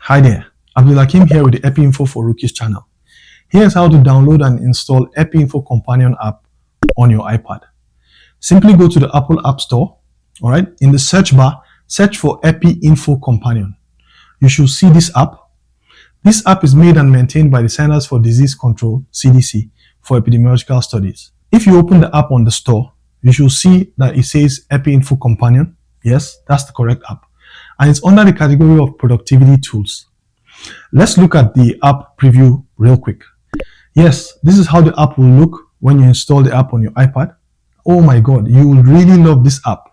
Hi there, Abdulakim here with the Epi Info for Rookies channel. Here's how to download and install Epi Info Companion app on your iPad. Simply go to the Apple App Store, alright? In the search bar, search for Epi Info Companion. You should see this app. This app is made and maintained by the Centers for Disease Control, CDC, for epidemiological studies. If you open the app on the store, you should see that it says Epi Info Companion. Yes, that's the correct app. And it's under the category of productivity tools. Let's look at the app preview real quick. Yes, this is how the app will look when you install the app on your iPad. Oh my God, you will really love this app.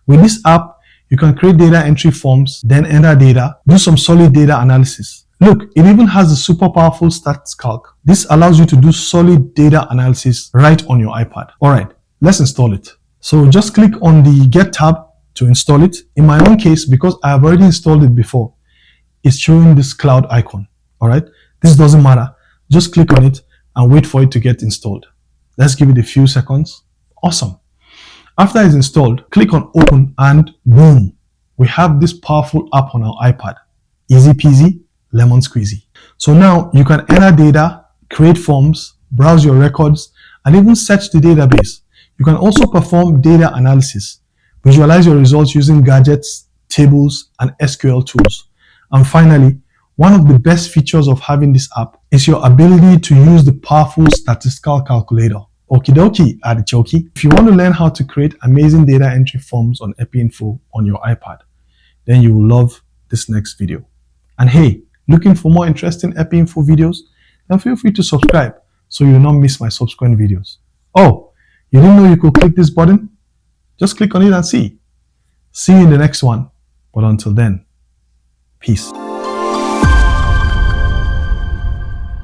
With this app, you can create data entry forms, then enter data, do some solid data analysis. Look, it even has a super powerful stats calc. This allows you to do solid data analysis right on your iPad. Alright, let's install it. So just click on the Get tab to install it. In my own case, because I have already installed it before, it's showing this cloud icon. Alright, this doesn't matter. Just click on it and wait for it to get installed. Let's give it a few seconds. Awesome. After it's installed, click on Open and boom, we have this powerful app on our iPad. Easy peasy, lemon squeezy. So now you can enter data, create forms, browse your records, and even search the database. You can also perform data analysis, visualize your results using gadgets, tables, and SQL tools. And finally, one of the best features of having this app is your ability to use the powerful statistical calculator. Okie dokie, artichoke. If you want to learn how to create amazing data entry forms on Epi Info on your iPad, then you will love this next video. And hey, looking for more interesting Epi Info videos? Then feel free to subscribe so you will not miss my subsequent videos. Oh, you didn't know you could click this button? Just click on it and see. See you in the next one. But until then, peace.